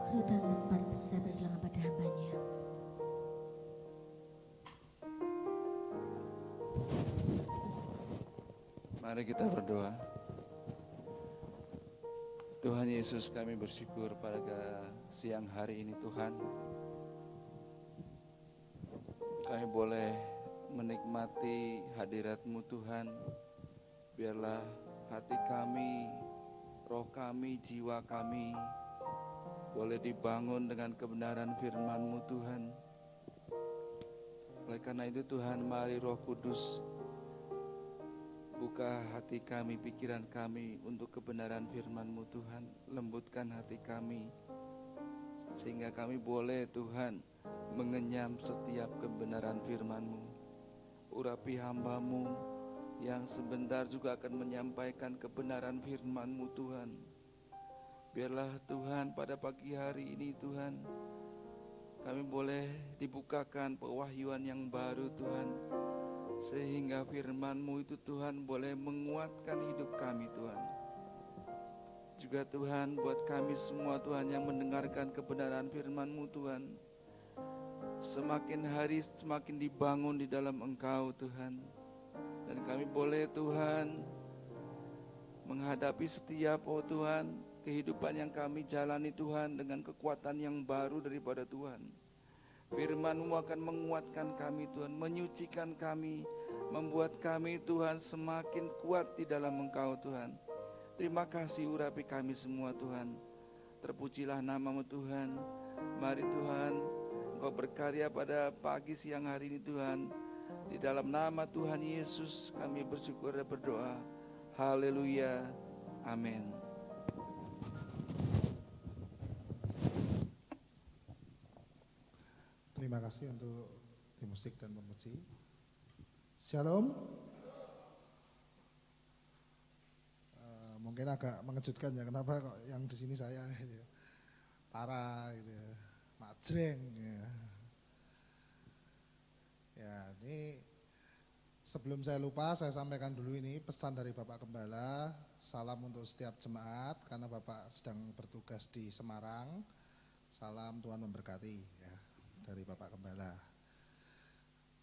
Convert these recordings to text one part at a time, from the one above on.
waktu dan tempat bisa berselangat pada hambanya. Mari kita berdoa. Tuhan Yesus, kami bersyukur pada siang hari ini Tuhan. Kami boleh menikmati hadirat-Mu Tuhan. Biarlah hati kami, roh kami, jiwa kami boleh dibangun dengan kebenaran firman-Mu Tuhan. Oleh karena itu Tuhan, mari Roh Kudus buka hati kami, pikiran kami untuk kebenaran firman-Mu Tuhan. Lembutkan hati kami sehingga kami boleh Tuhan mengenyam setiap kebenaran firman-Mu. Urapi hamba-Mu yang sebentar juga akan menyampaikan kebenaran firman-Mu Tuhan. Biarlah Tuhan pada pagi hari ini Tuhan, kami boleh dibukakan pewahyuan yang baru Tuhan, sehingga firman-Mu itu Tuhan boleh menguatkan hidup kami Tuhan. Juga Tuhan buat kami semua Tuhan yang mendengarkan kebenaran firman-Mu Tuhan, semakin hari semakin dibangun di dalam Engkau Tuhan. Dan kami boleh Tuhan menghadapi setiap Tuhan kehidupan yang kami jalani Tuhan dengan kekuatan yang baru daripada Tuhan. Firman-Mu akan menguatkan kami Tuhan, menyucikan kami, membuat kami Tuhan semakin kuat di dalam Engkau Tuhan. Terima kasih, urapi kami semua Tuhan. Terpujilah nama-Mu Tuhan. Mari Tuhan, Engkau berkarya pada pagi siang hari ini Tuhan. Di dalam nama Tuhan Yesus kami bersyukur dan berdoa. Haleluya. Amin. Terima kasih untuk tim musik dan pemuji. Shalom. Mungkin agak mengejutkan ya, kenapa kok yang di sini saya gitu, Tara gitu, Majreng ya. Ya, ini sebelum saya lupa saya sampaikan dulu ini pesan dari Bapak Gembala. Salam untuk setiap jemaat karena Bapak sedang bertugas di Semarang. Salam, Tuhan memberkati ya, dari Bapak Gembala.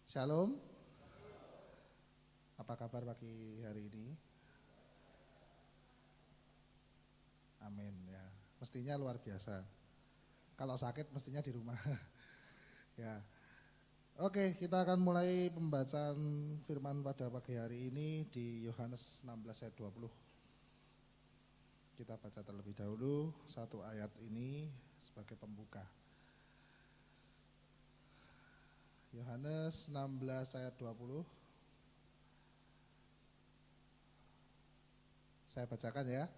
Shalom. Apa kabar pagi hari ini? Amin ya. Mestinya luar biasa. Kalau sakit mestinya di rumah. Ya. Oke, kita akan mulai pembacaan firman pada pagi hari ini di Yohanes 16 ayat 20. Kita baca terlebih dahulu satu ayat ini sebagai pembuka. Yohanes 16 ayat 20. Saya bacakan ya.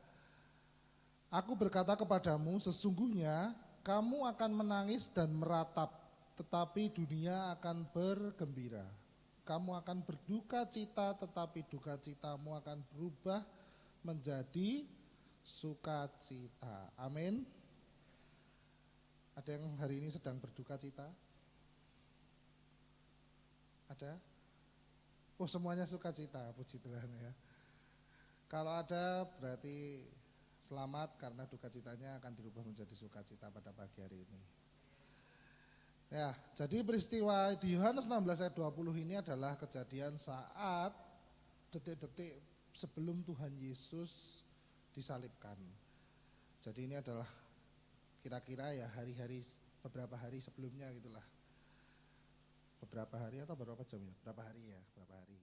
Aku berkata kepadamu, sesungguhnya kamu akan menangis dan meratap, tetapi dunia akan bergembira. Kamu akan berduka cita, tetapi duka citamu akan berubah menjadi sukacita. Amin. Ada yang hari ini sedang berduka cita? Ada? Oh, semuanya sukacita, puji Tuhan ya. Kalau ada berarti selamat karena duka citanya akan dirubah menjadi sukacita pada pagi hari ini. Ya, jadi peristiwa di Yohanes 16 ayat 20 ini adalah kejadian saat detik-detik sebelum Tuhan Yesus disalibkan. Jadi ini adalah kira-kira ya hari-hari, beberapa hari sebelumnya gitulah. Beberapa hari atau beberapa jam ya? Berapa hari ya? Berapa hari.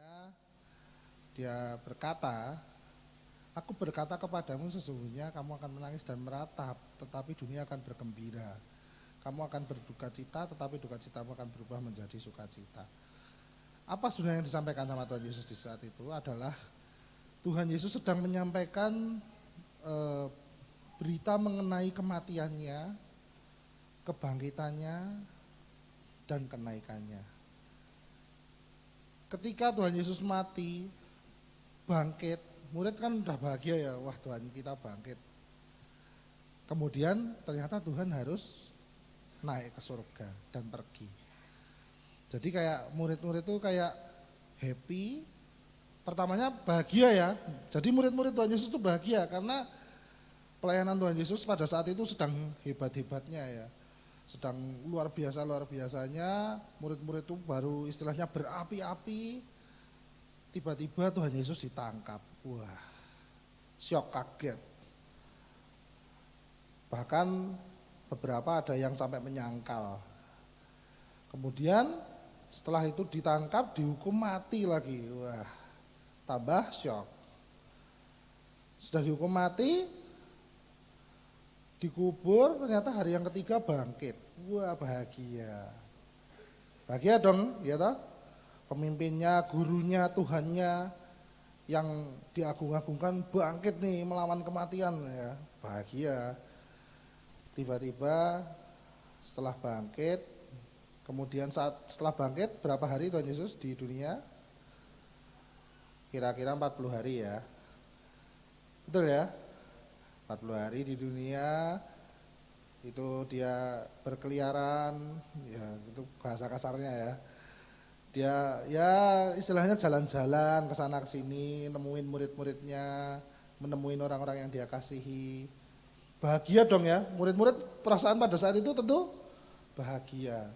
Nah, dia berkata, aku berkata kepadamu sesungguhnya kamu akan menangis dan meratap, tetapi dunia akan bergembira. Kamu akan berduka cita, tetapi duka citamu akan berubah menjadi sukacita. Apa sebenarnya yang disampaikan sama Tuhan Yesus di saat itu adalah Tuhan Yesus sedang menyampaikan berita mengenai kematiannya, kebangkitannya, dan kenaikannya. Ketika Tuhan Yesus mati, bangkit, murid kan udah bahagia ya, wah Tuhan kita bangkit. Kemudian ternyata Tuhan harus naik ke surga dan pergi. Jadi kayak murid-murid itu kayak happy, pertamanya bahagia ya. Jadi murid-murid Tuhan Yesus itu bahagia karena pelayanan Tuhan Yesus pada saat itu sedang hebat-hebatnya ya. Sedang luar biasanya, murid-murid itu baru istilahnya berapi-api. Tiba-tiba Tuhan Yesus ditangkap. Wah, syok, kaget. Bahkan beberapa ada yang sampai menyangkal. Kemudian setelah itu ditangkap, dihukum mati lagi. Wah, tambah syok. Sudah dihukum mati, dikubur, ternyata hari yang ketiga bangkit. Wah, bahagia. Bahagia dong, ya toh? Pemimpinnya, gurunya, Tuhannya yang diagung-agungkan bangkit nih melawan kematian ya. Bahagia. Tiba-tiba setelah bangkit, kemudian setelah bangkit berapa hari Tuhan Yesus di dunia? Kira-kira 40 hari ya. Betul ya? 40 hari di dunia, itu dia berkeliaran, ya itu bahasa kasarnya ya. Dia ya istilahnya jalan-jalan ke sana ke sini, nemuin murid-muridnya, menemuin orang-orang yang dia kasihi. Bahagia dong ya, murid-murid perasaan pada saat itu tentu bahagia.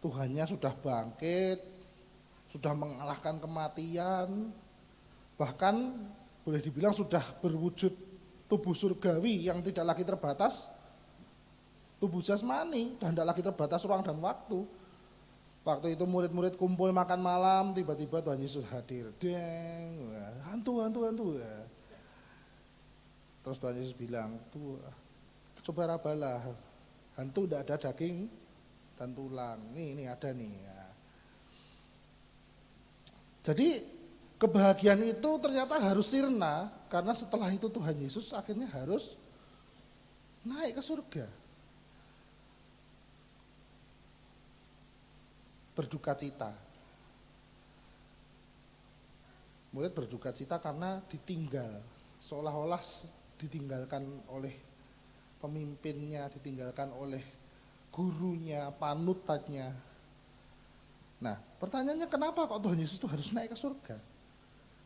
Tuhannya sudah bangkit, sudah mengalahkan kematian, bahkan boleh dibilang sudah berwujud tubuh surgawi yang tidak lagi terbatas tubuh jasmani dan tidak lagi terbatas ruang dan waktu. Waktu itu murid-murid kumpul makan malam, tiba-tiba Tuhan Yesus hadir. Deng, hantu. Terus Tuhan Yesus bilang, tuh coba rabalah, hantu tidak ada daging dan tulang. Ini ada nih. Ya. Jadi kebahagiaan itu ternyata harus sirna, karena setelah itu Tuhan Yesus akhirnya harus naik ke surga. Berduka cita. Murid berduka cita karena ditinggal, seolah-olah ditinggalkan oleh pemimpinnya, ditinggalkan oleh gurunya, panutannya. Nah, pertanyaannya kenapa kok Tuhan Yesus itu harus naik ke surga?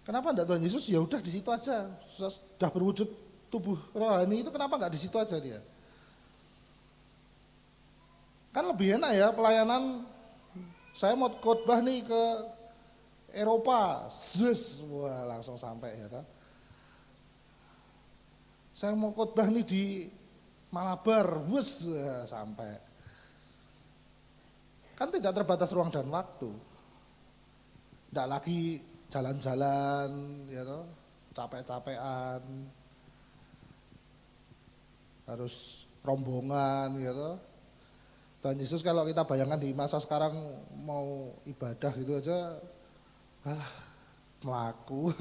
Kenapa enggak Tuhan Yesus ya udah di situ aja, sudah berwujud tubuh rohani itu, kenapa enggak di situ aja dia? Kan lebih enak ya pelayanan. Saya mau khotbah nih ke Eropa, wah langsung sampai ya kan. Saya mau khotbah nih di Malabar, sampai. Kan tidak terbatas ruang dan waktu. Tidak lagi jalan-jalan, ya toh, capek-capean, harus rombongan, ya toh. Tuhan Yesus kalau kita bayangkan di masa sekarang mau ibadah gitu aja, melaku,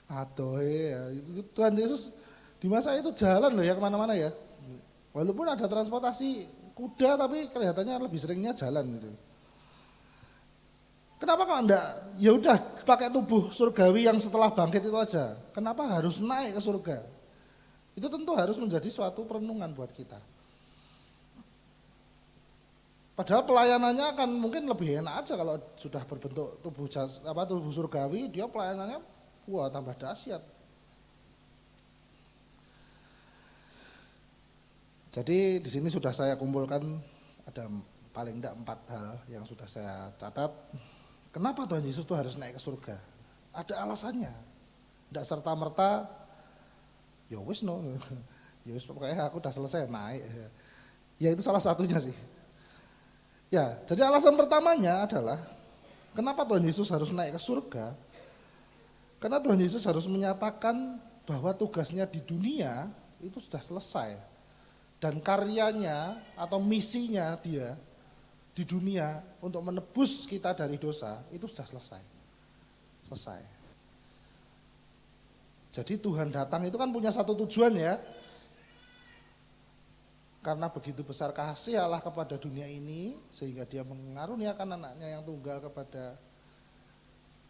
adoe ya. Tuhan Yesus di masa itu jalan loh ya kemana-mana ya. Walaupun ada transportasi kuda, tapi kelihatannya lebih seringnya jalan gitu. Kenapa kok enggak? Ya udah pakai tubuh surgawi yang setelah bangkit itu aja. Kenapa harus naik ke surga? Itu tentu harus menjadi suatu perenungan buat kita. Padahal pelayanannya akan mungkin lebih enak aja kalau sudah berbentuk tubuh surgawi, dia pelayanannya wah tambah dahsyat. Jadi di sini sudah saya kumpulkan ada paling tidak 4 hal yang sudah saya catat. Kenapa Tuhan Yesus itu harus naik ke surga? Ada alasannya. Tidak serta-merta, ya wis no, ya wis pokoknya aku udah selesai naik. Ya itu salah satunya sih. Ya, jadi alasan pertamanya adalah kenapa Tuhan Yesus harus naik ke surga? Karena Tuhan Yesus harus menyatakan bahwa tugasnya di dunia itu sudah selesai. Dan karyanya atau misinya dia di dunia untuk menebus kita dari dosa itu sudah selesai. Selesai. Jadi Tuhan datang itu kan punya satu tujuan ya. Karena begitu besar kasih Allah kepada dunia ini, sehingga dia mengaruniakan anaknya yang tunggal kepada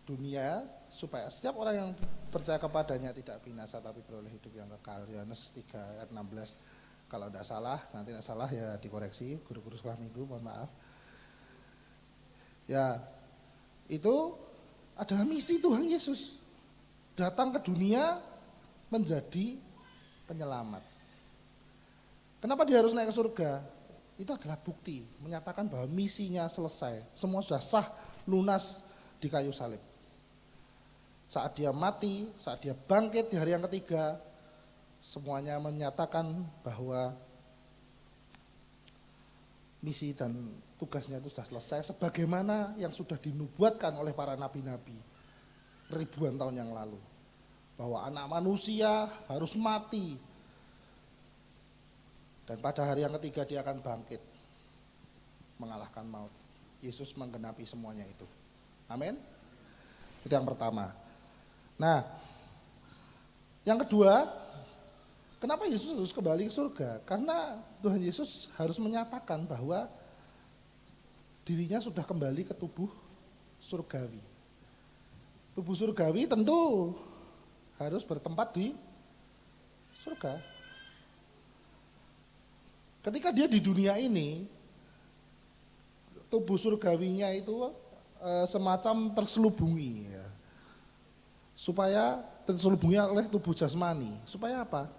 dunia, supaya setiap orang yang percaya kepadanya tidak binasa tapi beroleh hidup yang kekal. Yohanes 3 ayat 16. Kalau tidak salah, nanti tidak salah ya dikoreksi, guru-guru sekolah minggu, mohon maaf. Ya, itu adalah misi Tuhan Yesus. Datang ke dunia menjadi penyelamat. Kenapa dia harus naik ke surga? Itu adalah bukti, menyatakan bahwa misinya selesai. Semua sudah sah, lunas di kayu salib. Saat dia mati, saat dia bangkit di hari yang ketiga, semuanya menyatakan bahwa misi dan tugasnya itu sudah selesai, sebagaimana yang sudah dinubuatkan oleh para nabi-nabi ribuan tahun yang lalu. Bahwa anak manusia harus mati, dan pada hari yang ketiga dia akan bangkit, mengalahkan maut. Yesus menggenapi semuanya itu. Amin. Itu yang pertama. Nah, yang kedua, kenapa Yesus harus kembali ke surga? Karena Tuhan Yesus harus menyatakan bahwa dirinya sudah kembali ke tubuh surgawi. Tubuh surgawi tentu harus bertempat di surga. Ketika dia di dunia ini, tubuh surgawinya itu semacam terselubungi, ya. Supaya terselubungi oleh tubuh jasmani. Supaya apa?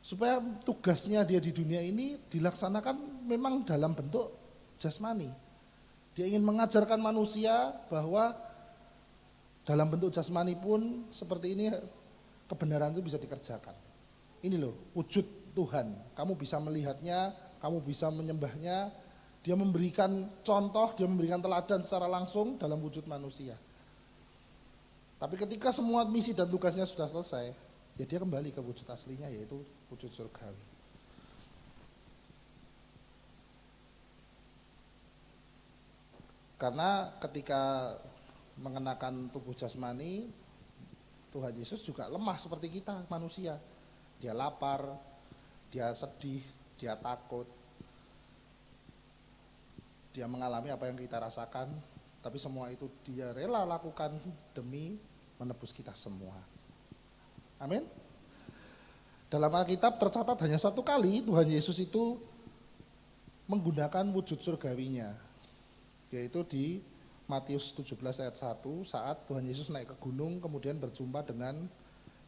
Supaya tugasnya dia di dunia ini dilaksanakan memang dalam bentuk jasmani. Dia ingin mengajarkan manusia bahwa dalam bentuk jasmani pun seperti ini kebenaran itu bisa dikerjakan. Ini loh wujud Tuhan, kamu bisa melihatnya, kamu bisa menyembahnya. Dia memberikan contoh, dia memberikan teladan secara langsung dalam wujud manusia. Tapi ketika semua misi dan tugasnya sudah selesai, ya dia kembali ke wujud aslinya, yaitu wujud surgawi. Karena ketika mengenakan tubuh jasmani, Tuhan Yesus juga lemah seperti kita manusia. Dia lapar, dia sedih, dia takut, dia mengalami apa yang kita rasakan, tapi semua itu dia rela lakukan demi menebus kita semua. Amin. Dalam Alkitab tercatat hanya satu kali Tuhan Yesus itu menggunakan wujud surgawinya, yaitu di Matius 17 ayat 1 saat Tuhan Yesus naik ke gunung kemudian berjumpa dengan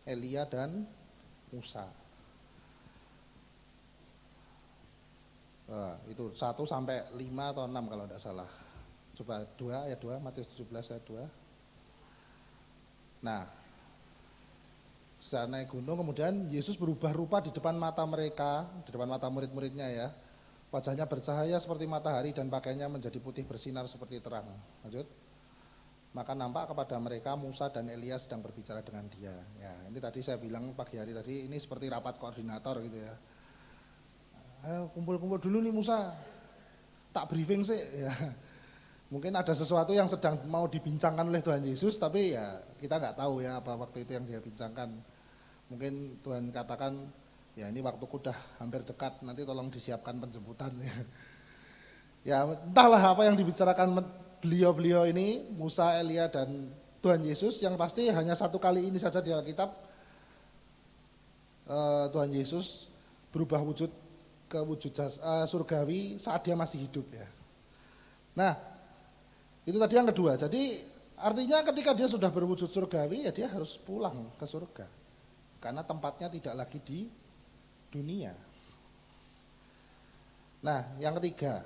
Elia dan Musa. Itu 1 sampai 5 atau 6 kalau tidak salah. Coba 2 ayat 2, Matius 17 ayat 2. Nah, setelah naik gunung kemudian Yesus berubah rupa di depan mata mereka, di depan mata murid-muridnya ya. Wajahnya bercahaya seperti matahari dan pakaiannya menjadi putih bersinar seperti terang. Lanjut. Maka nampak kepada mereka Musa dan Elia sedang berbicara dengan dia. Ya, ini tadi saya bilang pagi hari tadi ini seperti rapat koordinator gitu ya. Ayo kumpul-kumpul dulu nih Musa, tak briefing sih ya. Mungkin ada sesuatu yang sedang mau dibincangkan oleh Tuhan Yesus, tapi ya kita nggak tahu ya apa waktu itu yang dia bincangkan. Mungkin Tuhan katakan, ya ini waktuku udah hampir dekat, nanti tolong disiapkan penjemputan ya. Ya entahlah apa yang dibicarakan beliau-beliau ini, Musa, Elia dan Tuhan Yesus, yang pasti hanya satu kali ini saja di Alkitab Tuhan Yesus berubah wujud ke wujud surgawi saat dia masih hidup ya. Nah, itu tadi yang kedua. Jadi artinya ketika dia sudah berwujud surgawi ya dia harus pulang ke surga. Karena tempatnya tidak lagi di dunia. Nah, yang ketiga.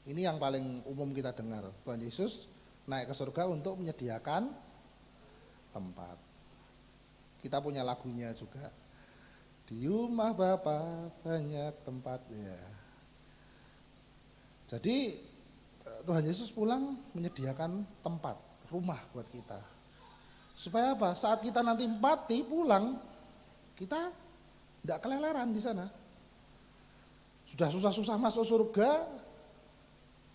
Ini yang paling umum kita dengar. Tuhan Yesus naik ke surga untuk menyediakan tempat. Kita punya lagunya juga. Di rumah Bapa banyak tempat ya. Jadi Tuhan Yesus pulang menyediakan tempat, rumah buat kita. Supaya apa? Saat kita nanti mati pulang, kita tidak keleleran di sana. Sudah susah-susah masuk surga,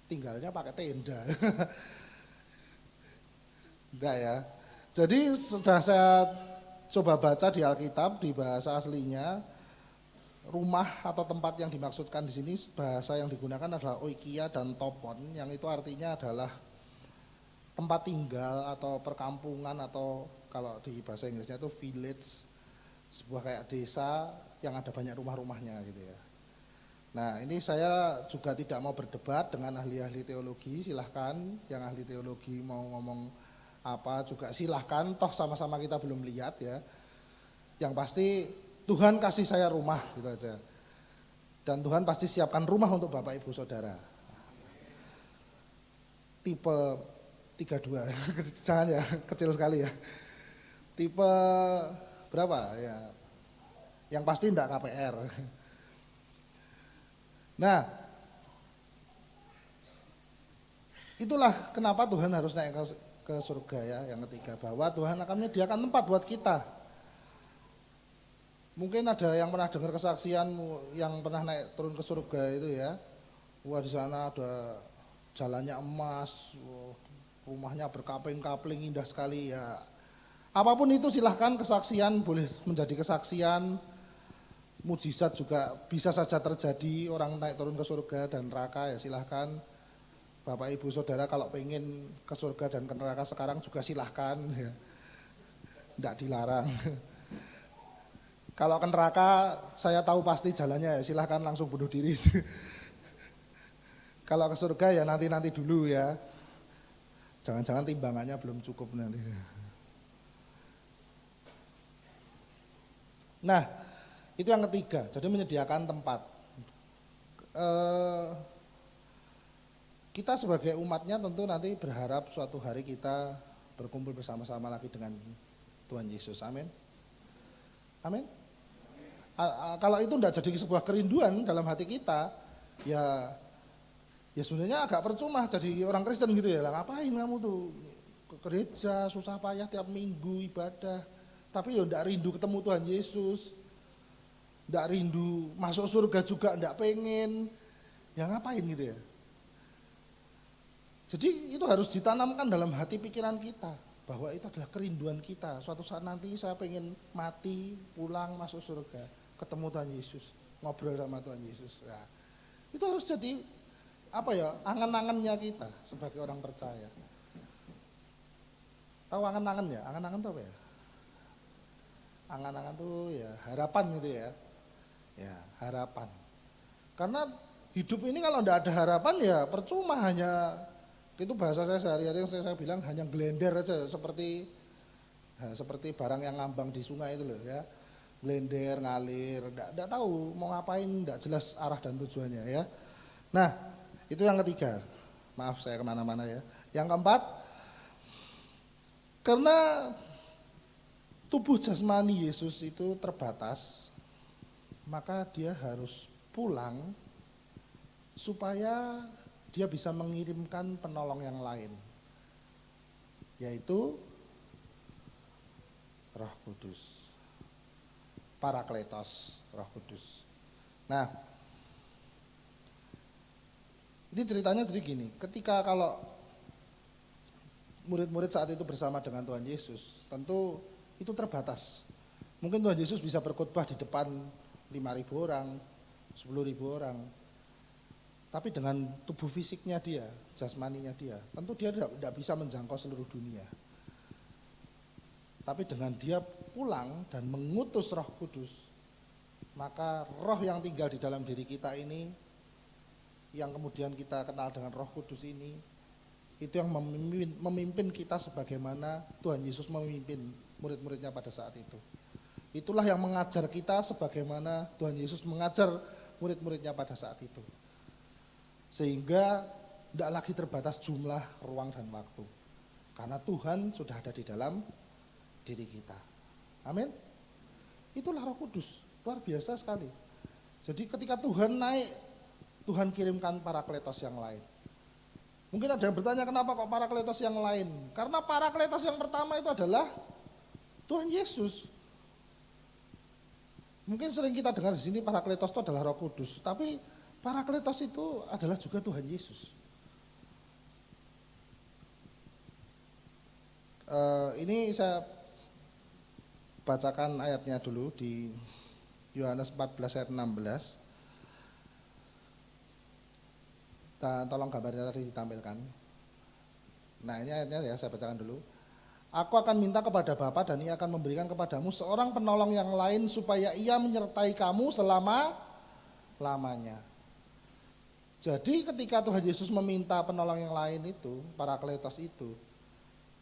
tinggalnya pakai tenda. Enggak ya. Jadi sudah saya coba baca di Alkitab di bahasa aslinya, rumah atau tempat yang dimaksudkan di sini bahasa yang digunakan adalah oikia dan topon, yang itu artinya adalah tempat tinggal atau perkampungan atau kalau di bahasa Inggrisnya itu village, sebuah kayak desa yang ada banyak rumah-rumahnya gitu ya. Nah ini saya juga tidak mau berdebat dengan ahli-ahli teologi, silahkan yang ahli teologi mau ngomong apa juga silahkan, toh sama-sama kita belum lihat ya. Yang pasti Tuhan kasih saya rumah gitu aja. Dan Tuhan pasti siapkan rumah untuk Bapak Ibu Saudara. Tipe 32, jangan ya, kecil sekali ya. Tipe berapa ya? Yang pasti enggak KPR. Nah, itulah kenapa Tuhan harus naik ke surga ya, yang ketiga, bahwa Tuhan akan menyediakan tempat buat kita. Mungkin ada yang pernah dengar kesaksian yang pernah naik turun ke surga itu ya. Wah, di sana ada jalannya emas, rumahnya berkapling-kapling, indah sekali ya. Apapun itu silahkan, kesaksian boleh menjadi kesaksian, mujizat juga bisa saja terjadi, orang naik turun ke surga dan neraka ya silahkan. Bapak Ibu Saudara kalau pengen ke surga dan ke neraka sekarang juga silahkan ya. Tidak dilarang. Kalau ke neraka saya tahu pasti jalannya ya, silahkan langsung bunuh diri. Kalau ke surga ya nanti-nanti dulu ya. Jangan-jangan timbangannya belum cukup nanti. Nah, itu yang ketiga, jadi menyediakan tempat. Kita sebagai umatnya tentu nanti berharap suatu hari kita berkumpul bersama-sama lagi dengan Tuhan Yesus, amin. Amin. Kalau itu tidak jadi sebuah kerinduan dalam hati kita, ya sebenarnya agak percuma jadi orang Kristen gitu ya. Lah ngapain kamu tuh ke gereja susah payah tiap minggu ibadah, tapi ya tidak rindu ketemu Tuhan Yesus, tidak rindu masuk surga juga tidak pengen, ya ngapain gitu ya. Jadi itu harus ditanamkan dalam hati pikiran kita, bahwa itu adalah kerinduan kita. Suatu saat nanti saya pengen mati, pulang, masuk surga, ketemu Tuhan Yesus, ngobrol sama Tuhan Yesus. Nah, itu harus jadi angan-angannya kita sebagai orang percaya. Tahu angan-angan ya? Angan-angan itu apa ya? Angan-angan itu ya harapan gitu ya. Ya, harapan. Karena hidup ini kalau tidak ada harapan ya percuma, hanya itu bahasa saya sehari-hari yang saya bilang hanya glender aja, seperti barang yang ngambang di sungai itu loh ya. Glender, ngalir, enggak tahu mau ngapain, enggak jelas arah dan tujuannya ya. Nah, itu yang ketiga. Maaf saya kemana-mana ya. Yang keempat, karena tubuh jasmani Yesus itu terbatas, maka dia harus pulang supaya dia bisa mengirimkan penolong yang lain, yaitu Roh Kudus, Parakletos, Roh Kudus. Nah, ini ceritanya jadi gini, ketika kalau murid-murid saat itu bersama dengan Tuhan Yesus, tentu itu terbatas. Mungkin Tuhan Yesus bisa berkhotbah di depan 5.000 orang, 10.000 orang. Tapi dengan tubuh fisiknya dia, jasmaninya dia, tentu dia tidak bisa menjangkau seluruh dunia. Tapi dengan dia pulang dan mengutus Roh Kudus, maka roh yang tinggal di dalam diri kita ini, yang kemudian kita kenal dengan Roh Kudus ini, itu yang memimpin kita sebagaimana Tuhan Yesus memimpin murid-muridnya pada saat itu. Itulah yang mengajar kita sebagaimana Tuhan Yesus mengajar murid-muridnya pada saat itu. Sehingga tidak lagi terbatas jumlah, ruang, dan waktu. Karena Tuhan sudah ada di dalam diri kita. Amin. Itulah Roh Kudus, luar biasa sekali. Jadi ketika Tuhan naik, Tuhan kirimkan Parakletos yang lain. Mungkin ada yang bertanya, kenapa kok Parakletos yang lain? Karena Parakletos yang pertama itu adalah Tuhan Yesus. Mungkin sering kita dengar di sini Parakletos itu adalah Roh Kudus, tapi Parakletos itu adalah juga Tuhan Yesus. Ini saya bacakan ayatnya dulu di Yohanes 14 ayat 16. Tolong gambarnya tadi ditampilkan. Nah, ini ayatnya ya, saya bacakan dulu. Aku akan minta kepada Bapa dan Ia akan memberikan kepadamu seorang penolong yang lain supaya Ia menyertai kamu selama-lamanya. Jadi ketika Tuhan Yesus meminta penolong yang lain itu, Parakletos itu,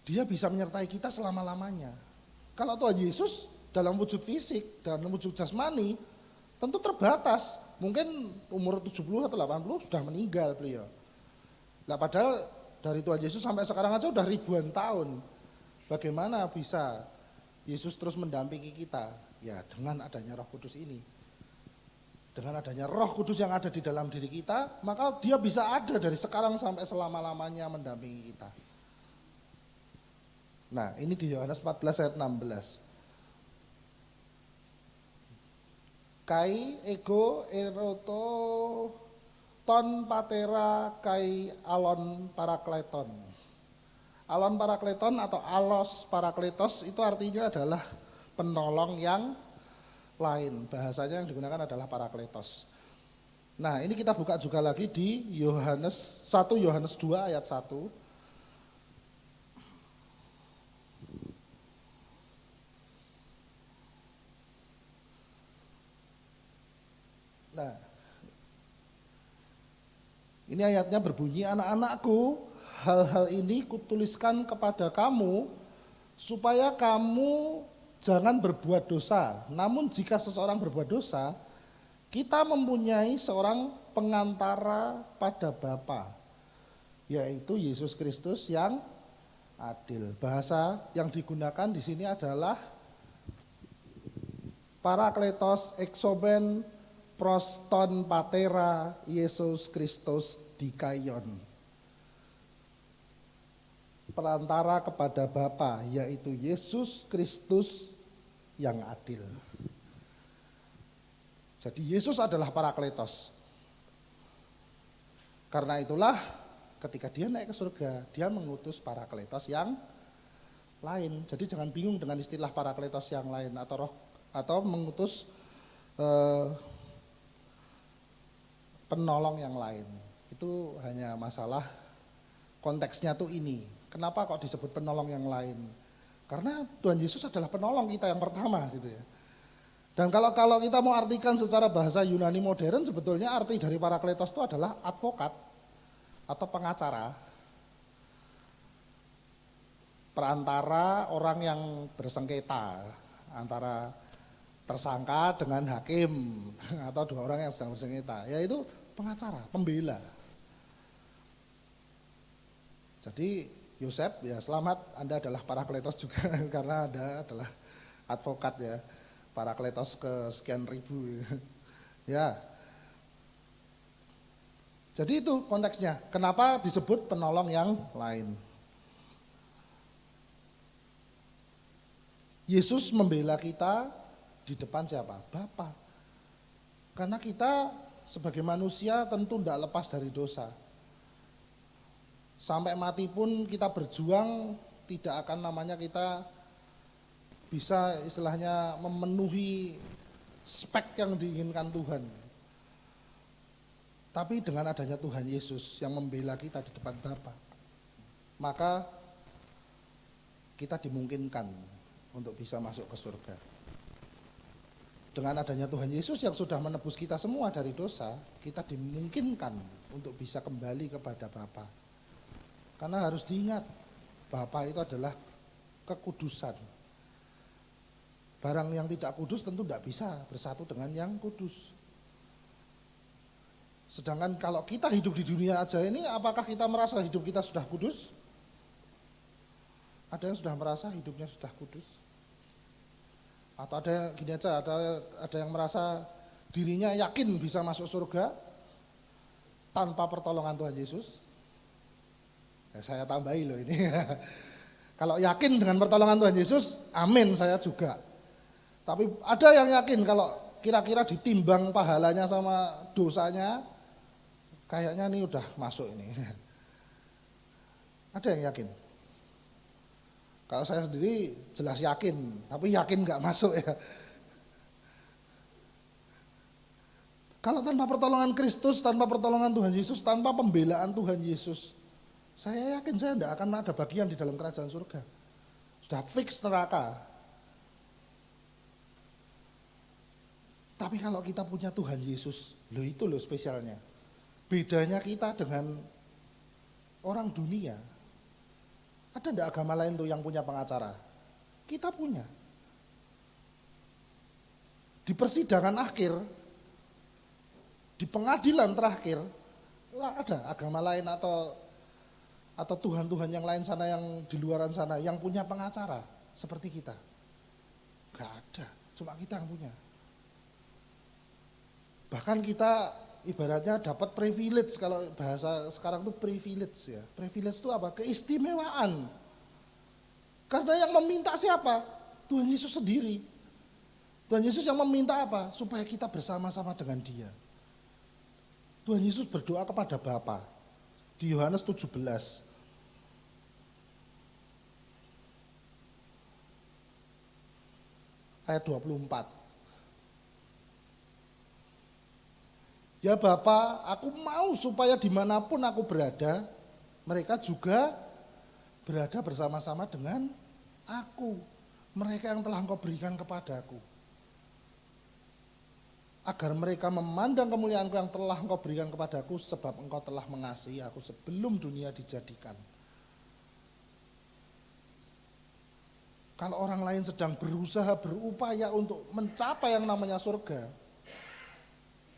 Dia bisa menyertai kita selama-lamanya. Kalau Tuhan Yesus dalam wujud fisik, dalam wujud jasmani, tentu terbatas. Mungkin umur 70 atau 80 sudah meninggal beliau. Nah, padahal dari Tuhan Yesus sampai sekarang aja udah ribuan tahun. Bagaimana bisa Yesus terus mendampingi kita? Ya dengan adanya Roh Kudus ini. Dengan adanya Roh Kudus yang ada di dalam diri kita, maka dia bisa ada dari sekarang sampai selama-lamanya mendampingi kita. Nah, ini di Yohanes 14 ayat 16. Kai ego eroto ton patera kai alon parakleton. Alon parakleton atau alos parakletos itu artinya adalah penolong yang lain. Bahasanya yang digunakan adalah parakletos. Nah, ini kita buka juga lagi di Yohanes 1 Yohanes 2 ayat 1. Nah, ini ayatnya berbunyi, anak-anakku, hal-hal ini kutuliskan kepada kamu supaya kamu jangan berbuat dosa. Namun jika seseorang berbuat dosa, kita mempunyai seorang pengantara pada Bapa, yaitu Yesus Kristus yang adil. Bahasa yang digunakan di sini adalah parakletos exoben proston patera Yesus Kristus dikaion. Perantara kepada Bapa, yaitu Yesus Kristus yang adil. Jadi Yesus adalah parakletos. Karena itulah ketika dia naik ke surga, dia mengutus parakletos yang lain. Jadi jangan bingung dengan istilah parakletos yang lain atau mengutus penolong yang lain. Itu hanya masalah konteksnya tuh ini. Kenapa kok disebut penolong yang lain? Karena Tuhan Yesus adalah penolong kita yang pertama gitu ya. Dan kalau kita mau artikan secara bahasa Yunani modern, sebetulnya arti dari parakletos itu adalah advokat atau pengacara. Perantara orang yang bersengketa antara tersangka dengan hakim atau dua orang yang sedang bersengketa, yaitu pengacara, pembela. Jadi Yosef, ya selamat, Anda adalah parakletos juga karena Anda adalah advokat ya, parakletos ke sekian ribu ya. Jadi itu konteksnya, kenapa disebut penolong yang lain. Yesus membela kita di depan siapa? Bapa. Karena kita sebagai manusia tentu tidak lepas dari dosa. Sampai mati pun kita berjuang, tidak akan namanya kita bisa istilahnya memenuhi spek yang diinginkan Tuhan. Tapi dengan adanya Tuhan Yesus yang membela kita di depan Bapa, maka kita dimungkinkan untuk bisa masuk ke surga. Dengan adanya Tuhan Yesus yang sudah menebus kita semua dari dosa, kita dimungkinkan untuk bisa kembali kepada Bapa. Karena harus diingat, Bapa itu adalah kekudusan. Barang yang tidak kudus tentu tidak bisa bersatu dengan yang kudus. Sedangkan kalau kita hidup di dunia aja ini, apakah kita merasa hidup kita sudah kudus? Ada yang sudah merasa hidupnya sudah kudus? Atau ada gini aja, ada yang merasa dirinya yakin bisa masuk surga tanpa pertolongan Tuhan Yesus? Ya, saya tambahi loh ini. Kalau yakin dengan pertolongan Tuhan Yesus, amin, saya juga. Tapi ada yang yakin kalau kira-kira ditimbang pahalanya sama dosanya, kayaknya ini udah masuk ini. Ada yang yakin? Kalau saya sendiri jelas yakin, tapi yakin gak masuk ya. Kalau tanpa pertolongan Kristus, tanpa pertolongan Tuhan Yesus, tanpa pembelaan Tuhan Yesus, saya yakin saya tidak akan ada bagian di dalam kerajaan surga. Sudah fix neraka. Tapi kalau kita punya Tuhan Yesus, loh itu loh spesialnya. Bedanya kita dengan orang dunia. Ada enggak agama lain tuh yang punya pengacara? Kita punya. Di persidangan akhir, di pengadilan terakhir, ada agama lain atau Tuhan-Tuhan yang lain sana, yang di luaran sana, yang punya pengacara seperti kita? Gak ada, cuma kita yang punya. Bahkan kita ibaratnya dapat privilege, kalau bahasa sekarang itu privilege ya. Privilege itu apa? Keistimewaan. Karena yang meminta siapa? Tuhan Yesus sendiri. Tuhan Yesus yang meminta apa? Supaya kita bersama-sama dengan Dia. Tuhan Yesus berdoa kepada Bapa di Yohanes 17. Ayat 24. Ya Bapa, aku mau supaya dimanapun aku berada, mereka juga berada bersama-sama dengan aku. Mereka yang telah Engkau berikan kepadaku. Agar mereka memandang kemuliaan-Ku yang telah Engkau berikan kepadaku, sebab Engkau telah mengasihi aku sebelum dunia dijadikan. Kalau orang lain sedang berusaha, berupaya untuk mencapai yang namanya surga,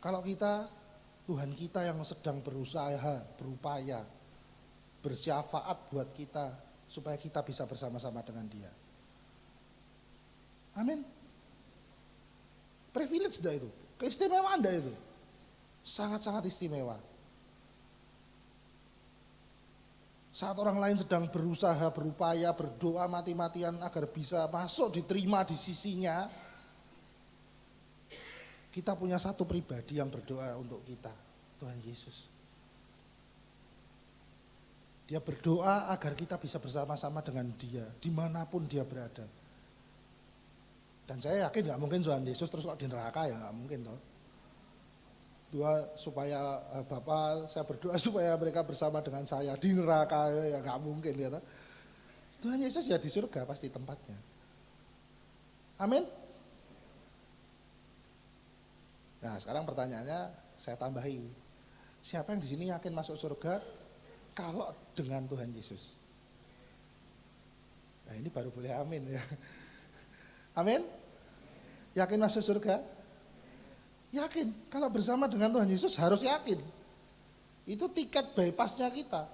kalau kita, Tuhan kita yang sedang berusaha, berupaya, bersyafaat buat kita, supaya kita bisa bersama-sama dengan Dia. Amin. Privilege dah itu, keistimewaan dah itu, sangat-sangat istimewa. Saat orang lain sedang berusaha, berupaya, berdoa mati-matian agar bisa masuk, diterima di sisinya, kita punya satu pribadi yang berdoa untuk kita, Tuhan Yesus. Dia berdoa agar kita bisa bersama-sama dengan Dia, dimanapun Dia berada. Dan saya yakin gak mungkin Tuhan Yesus terus kok di neraka, ya gak mungkin toh. Supaya Bapak, saya berdoa supaya mereka bersama dengan saya di neraka, ya gak mungkin ya toh. Tuhan Yesus ya di surga pasti tempatnya. Amin. Nah sekarang pertanyaannya saya tambahi, siapa yang di sini yakin masuk surga kalau dengan Tuhan Yesus? Nah ini baru boleh amin ya. Amin. Yakin masuk surga? Yakin. Kalau bersama dengan Tuhan Yesus harus yakin. Itu tiket bypassnya kita.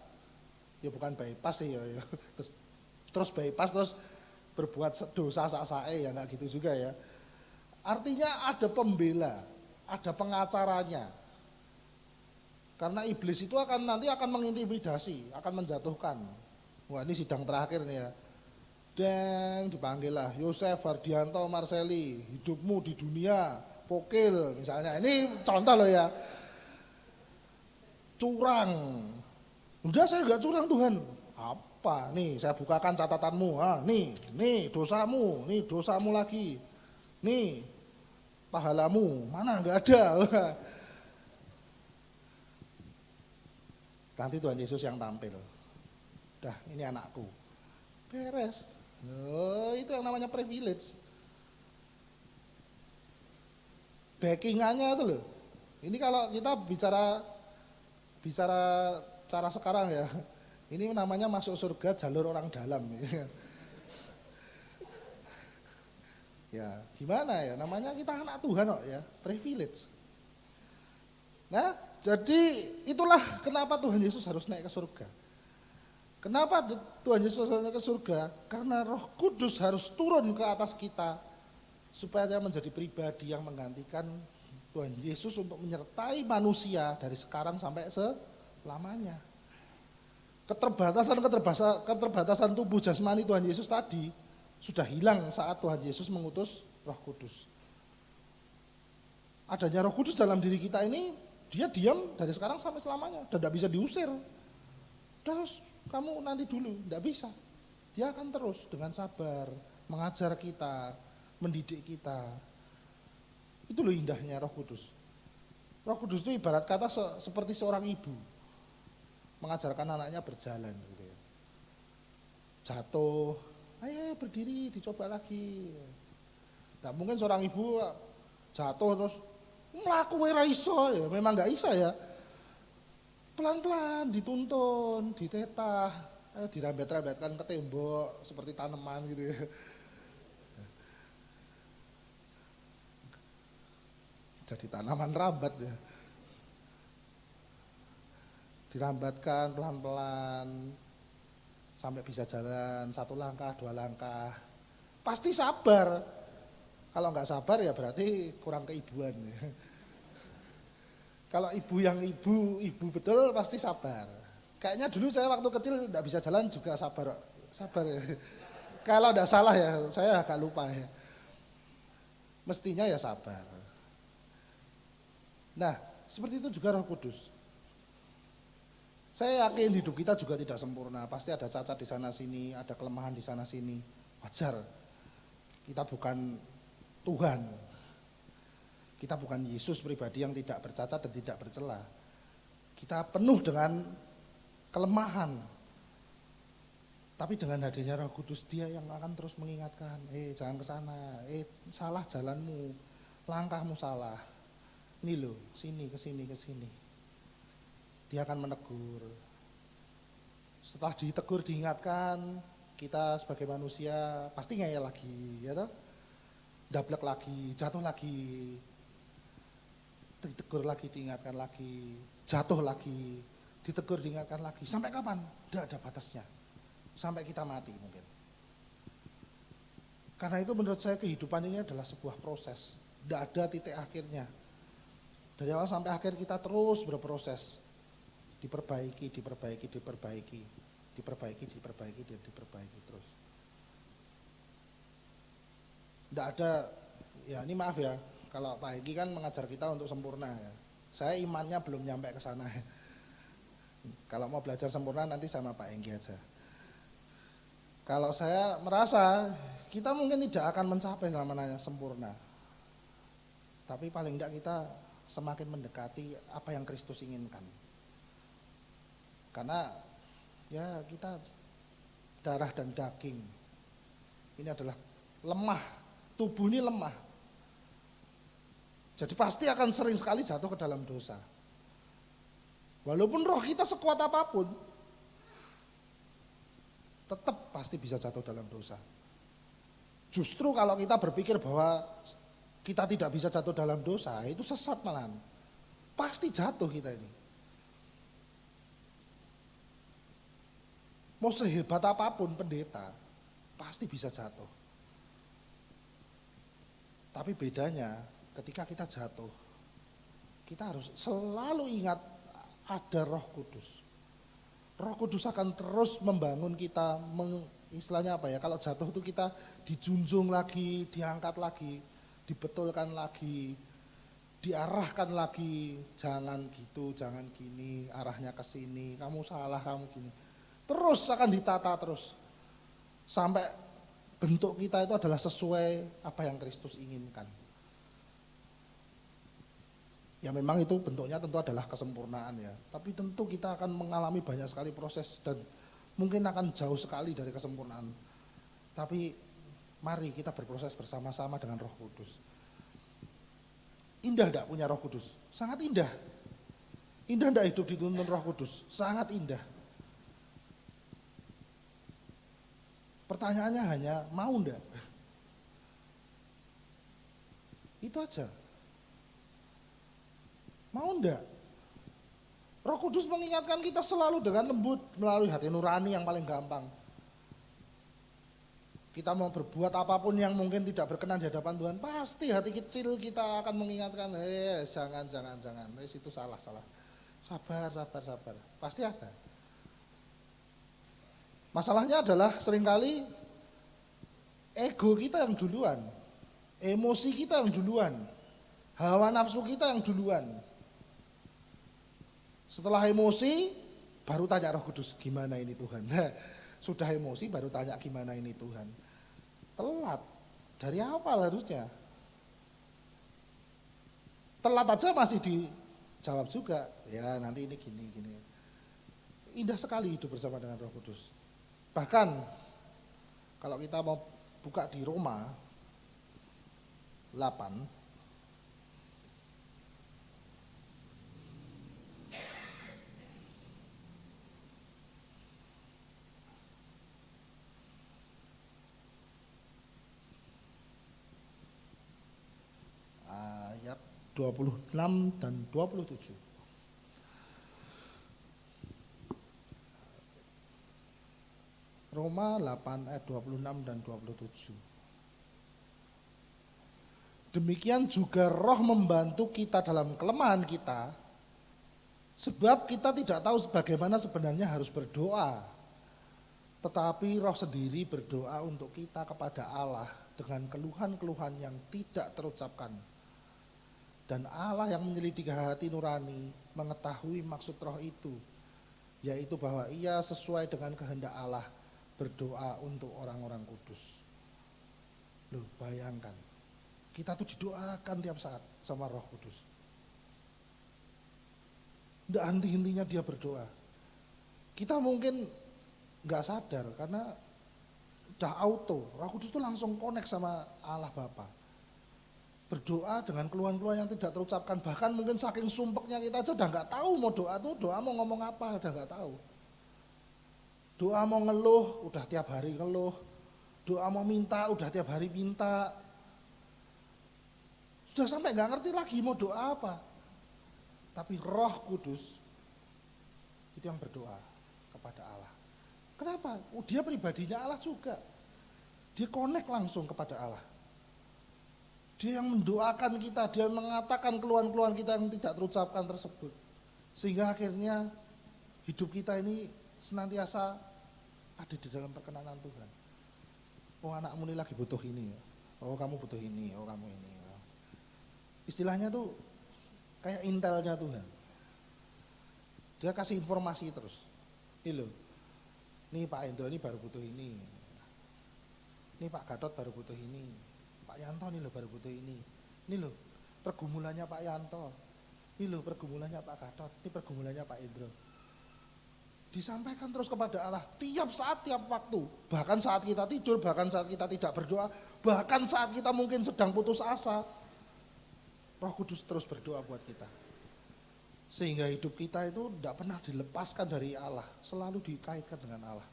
Ya bukan bypass sih ya. Terus bypass terus berbuat dosa sak-sae ya nggak gitu juga ya. Artinya ada pembela, ada pengacaranya. Karena iblis itu nanti akan mengintimidasi, akan menjatuhkan. Wah ini sidang terakhir nih ya. Dan dipanggil lah Yosef, Hardianto, Marseli, hidupmu di dunia, pokil misalnya. Ini contoh loh ya. Curang. Udah saya gak curang Tuhan. Apa? Nih saya bukakan catatanmu. Nih dosamu lagi. Nih pahalamu, mana gak ada. Nanti Tuhan Yesus yang tampil. Dah ini anakku. Beres. Oh, itu yang namanya privilege. Backingannya itu loh. Ini kalau kita bicara cara sekarang ya. Ini namanya masuk surga jalur orang dalam. Ya, gimana ya? Namanya kita anak Tuhan kok ya, privilege. Nah, jadi itulah kenapa Tuhan Yesus harus naik ke surga. Kenapa Tuhan Yesus harus naik ke surga? Karena Roh Kudus harus turun ke atas kita supaya dia menjadi pribadi yang menggantikan Tuhan Yesus untuk menyertai manusia dari sekarang sampai selamanya. Keterbatasan tubuh jasmani Tuhan Yesus tadi sudah hilang saat Tuhan Yesus mengutus Roh Kudus. Adanya Roh Kudus dalam diri kita ini, dia diam dari sekarang sampai selamanya dan tidak bisa diusir. Terus kamu nanti dulu, tidak bisa. Dia akan terus dengan sabar mengajar kita, mendidik kita. Itu loh indahnya Roh Kudus. Roh Kudus itu ibarat kata seperti seorang ibu mengajarkan anaknya berjalan gitu ya. Jatuh, ayo berdiri, dicoba lagi. Tidak mungkin seorang ibu jatuh terus melaku ora iso ya, memang nggak bisa ya. Pelan-pelan dituntun, ditetah, dirambet-rambetkan ke tembok seperti tanaman gitu ya. Jadi tanaman rambat ya. Dirambatkan pelan-pelan sampai bisa jalan 1 langkah, 2 langkah. Pasti sabar. Kalau nggak sabar ya berarti kurang keibuan ya. Kalau ibu yang ibu betul pasti sabar. Kayaknya dulu saya waktu kecil nggak bisa jalan juga sabar ya. Kalau nggak salah ya, saya agak lupa ya. Mestinya ya sabar. Nah, seperti itu juga Roh Kudus. Saya yakin hidup kita juga tidak sempurna. Pasti ada cacat di sana sini, ada kelemahan di sana sini. Wajar. Kita bukan Tuhan. Kita bukan Yesus pribadi yang tidak bercacat dan tidak bercela. Kita penuh dengan kelemahan. Tapi dengan hadirnya Roh Kudus, Dia yang akan terus mengingatkan, jangan ke sana, salah jalanmu, langkahmu salah. Ini loh, sini, ke sini, ke sini. Dia akan menegur. Setelah ditegur, diingatkan, kita sebagai manusia pasti ngeyel lagi, ya toh? Dablek lagi, jatuh lagi. Ditegur lagi, diingatkan lagi, jatuh lagi, ditegur, diingatkan lagi. Sampai kapan? Tidak ada batasnya. Sampai kita mati mungkin. Karena itu menurut saya kehidupan ini adalah sebuah proses. Tidak ada titik akhirnya. Dari awal sampai akhir kita terus berproses. Diperbaiki, diperbaiki, diperbaiki. Diperbaiki, diperbaiki, dan diperbaiki terus. Tidak ada, ya ini maaf ya, kalau Pak Hengki kan mengajar kita untuk sempurna ya. Saya imannya belum nyampe ke sana. Kalau mau belajar sempurna nanti sama Pak Hengki aja. Kalau saya merasa kita mungkin tidak akan mencapai namanya sempurna. Tapi paling tidak kita semakin mendekati apa yang Kristus inginkan. Karena ya kita darah dan daging. Ini adalah lemah, tubuh ini lemah. Jadi pasti akan sering sekali jatuh ke dalam dosa. Walaupun roh kita sekuat apapun, tetap pasti bisa jatuh dalam dosa. Justru kalau kita berpikir bahwa kita tidak bisa jatuh dalam dosa, itu sesat malahan. Pasti jatuh kita ini. Mau sehebat apapun pendeta, pasti bisa jatuh. Tapi bedanya ketika kita jatuh, kita harus selalu ingat ada Roh Kudus. Roh Kudus akan terus membangun kita, istilahnya apa ya, kalau jatuh itu kita dijunjung lagi, diangkat lagi, dibetulkan lagi, diarahkan lagi, jangan gitu, jangan gini, arahnya ke sini, kamu salah, kamu gini. Terus akan ditata terus, sampai bentuk kita itu adalah sesuai apa yang Kristus inginkan. Ya memang itu bentuknya tentu adalah kesempurnaan ya. Tapi tentu kita akan mengalami banyak sekali proses dan mungkin akan jauh sekali dari kesempurnaan. Tapi mari kita berproses bersama-sama dengan Roh Kudus. Indah tidak punya Roh Kudus? Sangat indah. Indah tidak hidup dituntun Roh Kudus? Sangat indah. Pertanyaannya hanya mau enggak? Itu aja. Mau enggak? Roh Kudus mengingatkan kita selalu dengan lembut melalui hati nurani yang paling gampang. Kita mau berbuat apapun yang mungkin tidak berkenan di hadapan Tuhan, pasti hati kecil kita akan mengingatkan, jangan, itu salah. Sabar. Pasti ada. Masalahnya adalah seringkali ego kita yang duluan, emosi kita yang duluan, hawa nafsu kita yang duluan. Setelah emosi, baru tanya Roh Kudus, gimana ini Tuhan? Nah, sudah emosi, baru tanya gimana ini Tuhan. Telat, dari awal harusnya. Telat aja masih dijawab juga, ya nanti ini gini. Indah sekali hidup bersama dengan Roh Kudus. Bahkan, kalau kita mau buka di Roma 8, 26 dan 27. Roma 8 ayat 26 dan 27. Demikian juga Roh membantu kita dalam kelemahan kita, sebab kita tidak tahu bagaimana sebenarnya harus berdoa. Tetapi Roh sendiri berdoa untuk kita kepada Allah dengan keluhan-keluhan yang tidak terucapkan. Dan Allah yang menyelidiki hati nurani mengetahui maksud Roh itu, yaitu bahwa ia sesuai dengan kehendak Allah berdoa untuk orang-orang kudus. Loh, bayangkan, kita tuh didoakan tiap saat sama Roh Kudus. Tidak henti-hentinya dia berdoa. Kita mungkin nggak sadar karena udah auto, Roh Kudus tuh langsung connect sama Allah Bapa. Berdoa dengan keluhan-keluhan yang tidak terucapkan, bahkan mungkin saking sumpeknya kita aja udah nggak tahu mau doa mau ngomong apa, udah nggak tahu. Doa mau ngeluh, udah tiap hari ngeluh. Doa mau minta, udah tiap hari minta. Sudah sampai nggak ngerti lagi mau doa apa. Tapi Roh Kudus itu yang berdoa kepada Allah. Kenapa? Dia pribadinya Allah juga. Dia connect langsung kepada Allah. Dia yang mendoakan kita, dia mengatakan keluhan-keluhan kita yang tidak terucapkan tersebut. Sehingga akhirnya hidup kita ini senantiasa ada di dalam perkenanan Tuhan. Oh, anakmu ini lagi butuh ini. Oh, kamu butuh ini. Oh, kamu ini. Istilahnya tuh kayak intelnya Tuhan. Dia kasih informasi terus. Ini loh, nih Pak Endro ini baru butuh ini. Nih Pak Gatot baru butuh ini. Pak Yanto nih loh baru butuh ini. Ini loh pergumulannya Pak Yanto. Ini loh pergumulannya Pak Gatot. Ini pergumulannya Pak Endro. Disampaikan terus kepada Allah tiap saat, tiap waktu. Bahkan saat kita tidur, bahkan saat kita tidak berdoa, bahkan saat kita mungkin sedang putus asa. Roh Kudus terus berdoa buat kita. Sehingga hidup kita itu tidak pernah dilepaskan dari Allah, selalu dikaitkan dengan Allah.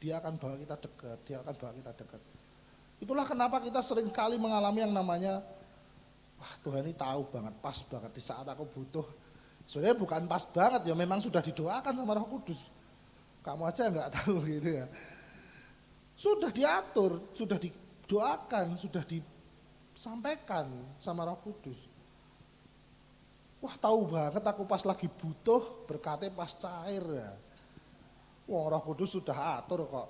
Dia akan bawa kita dekat, dia akan bawa kita dekat. Itulah kenapa kita sering kali mengalami yang namanya, wah Tuhan ini tahu banget, pas banget di saat aku butuh. Sebenarnya bukan pas banget ya, memang sudah didoakan sama Roh Kudus. Kamu aja nggak tahu gitu ya. Sudah diatur, sudah didoakan, sudah disampaikan sama Roh Kudus. Wah tahu banget aku pas lagi butuh, berkatnya pas cair ya. Wah Roh Kudus sudah atur kok.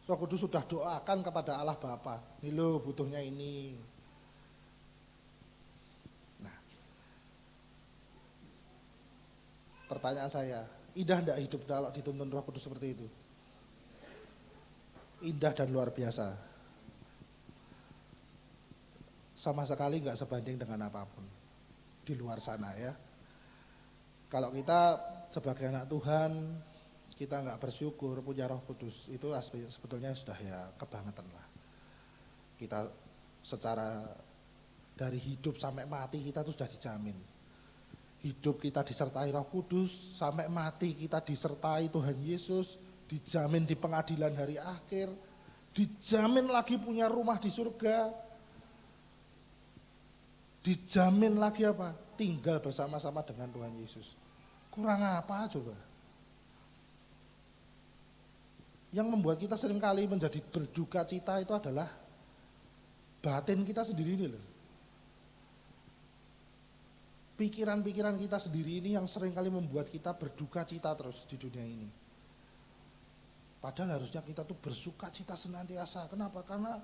Roh Kudus sudah doakan kepada Allah Bapa. Nih lo butuhnya ini. Nah, pertanyaan saya, indah enggak hidup kalau dituntun Roh Kudus seperti itu? Indah dan luar biasa. Sama sekali enggak sebanding dengan apapun di luar sana ya. Kalau kita sebagai anak Tuhan, kita enggak bersyukur punya Roh Kudus, itu sebetulnya sudah ya kebangetan lah. Kita secara dari hidup sampai mati kita tuh sudah dijamin. Hidup kita disertai Roh Kudus, sampai mati kita disertai Tuhan Yesus, dijamin di pengadilan hari akhir, dijamin lagi punya rumah di surga, dijamin lagi apa? Tinggal bersama-sama dengan Tuhan Yesus. Kurang apa coba? Yang membuat kita seringkali menjadi berduka cita itu adalah batin kita sendiri ini loh. Pikiran-pikiran kita sendiri ini yang seringkali membuat kita berduka cita terus di dunia ini. Padahal harusnya kita tuh bersuka cita senantiasa. Kenapa? Karena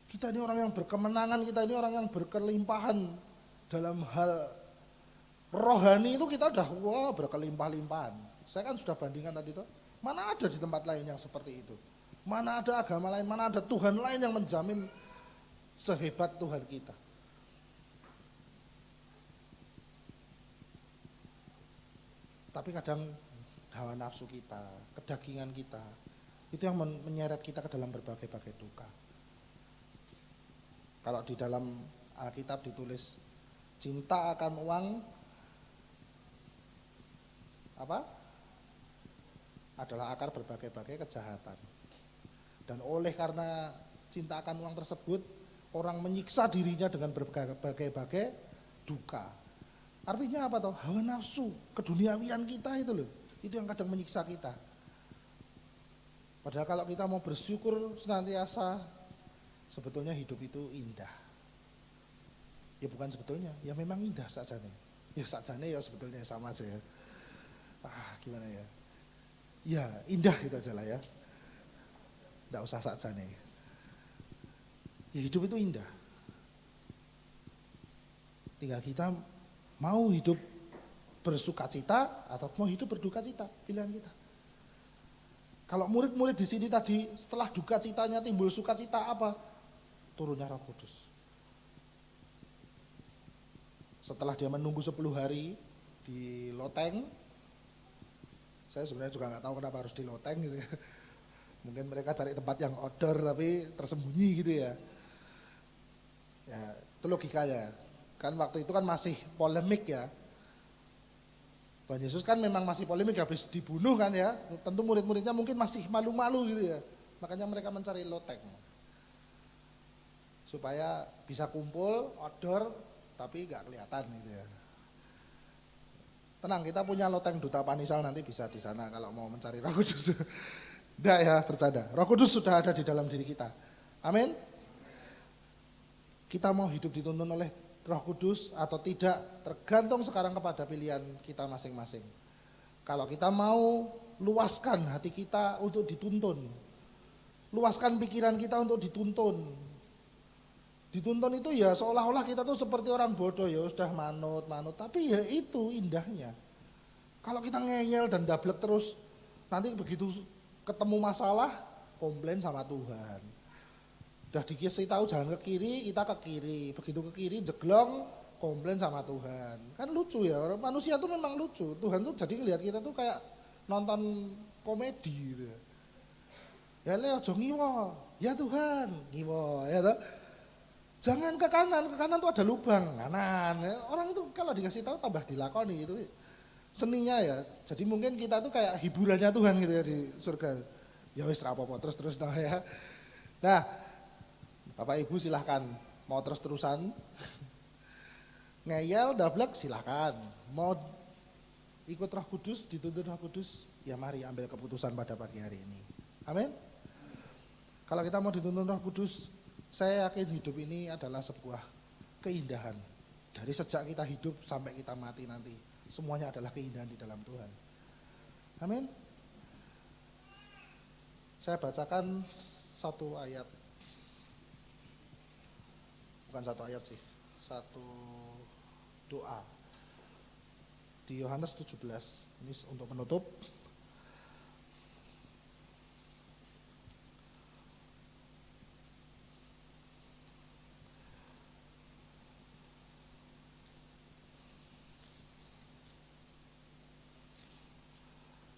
kita ini orang yang berkemenangan, kita ini orang yang berkelimpahan dalam hal rohani itu kita udah berkelimpah-limpahan. Saya kan sudah bandingkan tadi tuh. Mana ada di tempat lain yang seperti itu? Mana ada agama lain, mana ada Tuhan lain yang menjamin sehebat Tuhan kita? Tapi kadang hawa nafsu kita, kedagingan kita, itu yang menyeret kita ke dalam berbagai-bagai duka. Kalau di dalam Alkitab ditulis cinta akan uang apa? Adalah akar berbagai-bagai kejahatan. Dan oleh karena cinta akan uang tersebut, orang menyiksa dirinya dengan berbagai-bagai duka. Artinya apa toh? Hawa nafsu, keduniawian kita itu loh. Itu yang kadang menyiksa kita. Padahal kalau kita mau bersyukur senantiasa, sebetulnya hidup itu indah. Ya bukan sebetulnya, ya memang indah sajane. Ya sajane ya sebetulnya sama aja ya. Gimana ya? Ya indah itu aja lah ya. Nggak usah sajane. Ya hidup itu indah. Tinggal kita mau hidup bersukacita atau mau hidup berduka cita, pilihan kita. Kalau murid-murid di sini tadi setelah duka citanya timbul sukacita apa? Turunnya Roh Kudus. Setelah dia menunggu 10 hari di loteng, saya sebenarnya juga nggak tahu kenapa harus di loteng gitu ya. Mungkin mereka cari tempat yang outdoor tapi tersembunyi gitu ya. Ya itu logikanya. Kan waktu itu kan masih polemik ya. Tuhan Yesus kan memang masih polemik habis dibunuh kan ya. Tentu murid-muridnya mungkin masih malu-malu gitu ya. Makanya mereka mencari loteng. Supaya bisa kumpul outdoor tapi nggak kelihatan gitu ya. Tenang, kita punya loteng Duta Panisal, nanti bisa di sana kalau mau mencari Roh Kudus. Enggak ya, bercanda. Roh Kudus sudah ada di dalam diri kita. Amin. Kita mau hidup dituntun oleh Roh Kudus atau tidak, tergantung sekarang kepada pilihan kita masing-masing. Kalau kita mau luaskan hati kita untuk dituntun, luaskan pikiran kita untuk dituntun. Dituntun itu ya seolah-olah kita tuh seperti orang bodoh ya sudah manut, tapi ya itu indahnya. Kalau kita ngeyel dan dablek terus, nanti begitu ketemu masalah komplain sama Tuhan. Udah dikasih tahu jangan ke kiri, kita ke kiri. Begitu ke kiri jeglong, komplain sama Tuhan. Kan lucu ya, orang manusia tuh memang lucu. Tuhan tuh jadi ngelihat kita tuh kayak nonton komedi gitu. Ya Leo aja ngiwo, ya Tuhan, ngiwo ya toh. Jangan ke kanan tuh ada lubang, kanan. Orang itu kalau dikasih tahu tambah dilakoni itu seninya ya. Jadi mungkin kita tuh kayak hiburannya Tuhan gitu ya di surga. Ya wis rapopo terus nah ya. Nah, Bapak Ibu silahkan mau terus-terusan ngeyel, dablek silahkan. Mau ikut Roh Kudus, dituntun Roh Kudus, ya mari ambil keputusan pada pagi hari ini. Amin. Kalau kita mau dituntun Roh Kudus, saya yakin hidup ini adalah sebuah keindahan. Dari sejak kita hidup sampai kita mati nanti, semuanya adalah keindahan di dalam Tuhan. Amin. Saya bacakan satu ayat. Bukan satu ayat sih, satu doa. Di Yohanes 17, ini untuk menutup.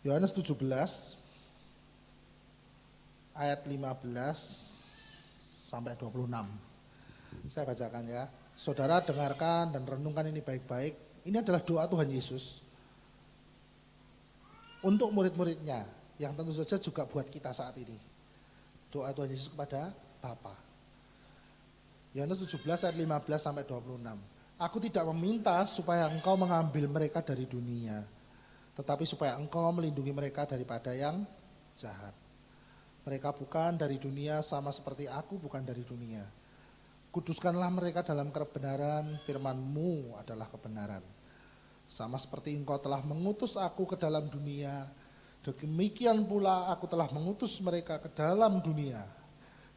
Yohanes 17 ayat 15 sampai 26. Saya bacakan ya. Saudara dengarkan dan renungkan ini baik-baik. Ini adalah doa Tuhan Yesus untuk murid-muridnya yang tentu saja juga buat kita saat ini. Doa Tuhan Yesus kepada Bapa. Yohanes 17 ayat 15 sampai 26. Aku tidak meminta supaya engkau mengambil mereka dari dunia, tetapi supaya engkau melindungi mereka daripada yang jahat. Mereka bukan dari dunia sama seperti aku bukan dari dunia. Kuduskanlah mereka dalam kebenaran, firman-Mu adalah kebenaran. Sama seperti engkau telah mengutus aku ke dalam dunia, demikian pula aku telah mengutus mereka ke dalam dunia.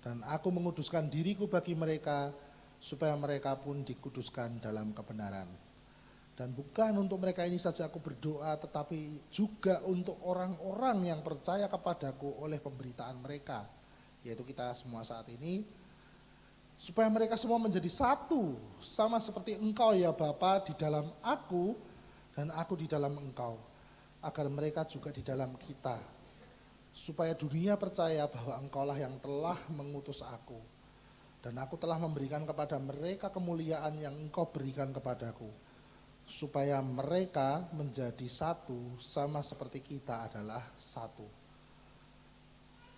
Dan aku menguduskan diriku bagi mereka, supaya mereka pun dikuduskan dalam kebenaran. Dan bukan untuk mereka ini saja aku berdoa, tetapi juga untuk orang-orang yang percaya kepadaku oleh pemberitaan mereka, yaitu kita semua saat ini, supaya mereka semua menjadi satu, sama seperti engkau ya Bapa di dalam aku, dan aku di dalam engkau, agar mereka juga di dalam kita, supaya dunia percaya bahwa engkaulah yang telah mengutus aku, dan aku telah memberikan kepada mereka kemuliaan yang engkau berikan kepadaku, supaya mereka menjadi satu sama seperti kita adalah satu.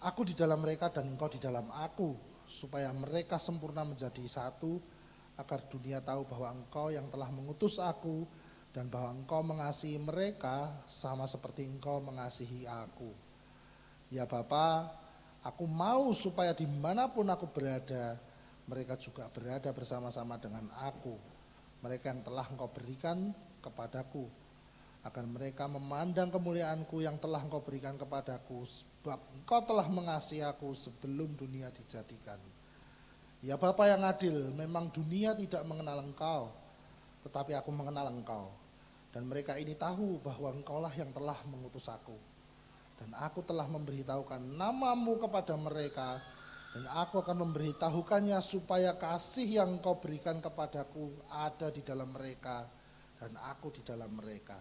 Aku di dalam mereka dan engkau di dalam aku, supaya mereka sempurna menjadi satu, agar dunia tahu bahwa Engkau yang telah mengutus aku dan bahwa Engkau mengasihi mereka sama seperti Engkau mengasihi aku. Ya Bapa, aku mau supaya dimanapun aku berada, mereka juga berada bersama-sama dengan aku. Mereka yang telah Engkau berikan kepadaku, agar mereka memandang kemuliaanku yang telah Engkau berikan kepadaku, sebab Engkau telah mengasihi aku sebelum dunia dijadikan. Ya Bapa yang adil, memang dunia tidak mengenal Engkau, tetapi aku mengenal Engkau. Dan mereka ini tahu bahwa Engkaulah yang telah mengutus aku. Dan aku telah memberitahukan namamu kepada mereka, dan aku akan memberitahukannya supaya kasih yang Engkau berikan kepadaku ada di dalam mereka, dan aku di dalam mereka.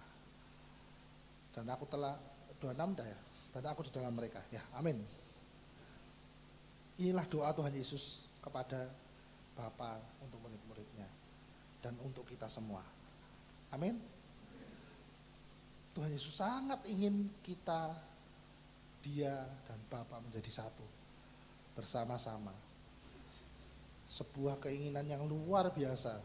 Dan aku telah, 26 dah ya, dan aku di dalam mereka. Ya, amin. Inilah doa Tuhan Yesus kepada Bapa untuk murid-muridnya dan untuk kita semua. Amin. Tuhan Yesus sangat ingin kita, Dia dan Bapa menjadi satu bersama-sama. Sebuah keinginan yang luar biasa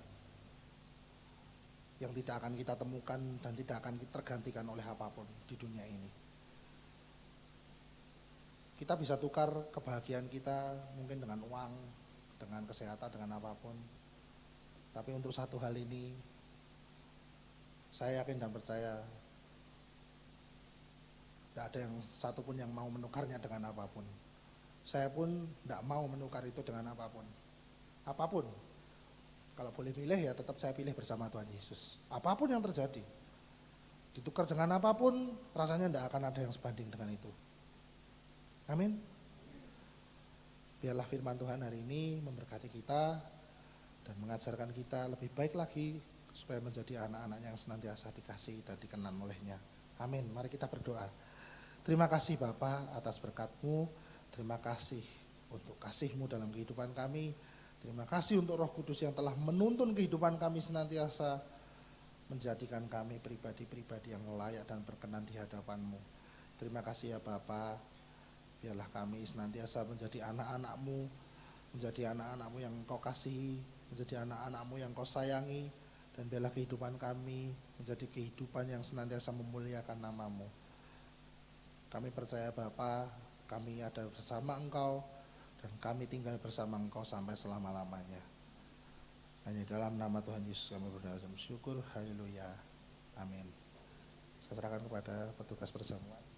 yang tidak akan kita temukan dan tidak akan tergantikan oleh apapun di dunia ini. Kita bisa tukar kebahagiaan kita mungkin dengan uang, dengan kesehatan, dengan apapun. Tapi untuk satu hal ini, saya yakin dan percaya tidak ada yang satupun yang mau menukarnya dengan apapun. Saya pun tidak mau menukar itu dengan apapun. Apapun. Kalau boleh pilih ya tetap saya pilih bersama Tuhan Yesus. Apapun yang terjadi. Ditukar dengan apapun, rasanya tidak akan ada yang sebanding dengan itu. Amin. Biarlah firman Tuhan hari ini memberkati kita dan mengajarkan kita lebih baik lagi supaya menjadi anak-anak yang senantiasa dikasihi dan dikenal olehnya. Amin. Mari kita berdoa. Terima kasih Bapa atas berkat-Mu. Terima kasih untuk kasih-Mu dalam kehidupan kami. Terima kasih untuk Roh Kudus yang telah menuntun kehidupan kami senantiasa menjadikan kami pribadi-pribadi yang layak dan berkenan di hadapan-Mu. Terima kasih ya Bapa. Biarlah kami senantiasa menjadi anak-anak-Mu, menjadi anak-anak-Mu yang Kau kasihi, menjadi anak-anak-Mu yang Kau sayangi, dan biarlah kehidupan kami menjadi kehidupan yang senantiasa memuliakan nama-Mu. Kami percaya Bapa, kami ada bersama Engkau, dan kami tinggal bersama Engkau sampai selama-lamanya. Hanya dalam nama Tuhan Yesus kami berdoa dan bersyukur. Haleluya. Amin. Saya serahkan kepada petugas perjamuan.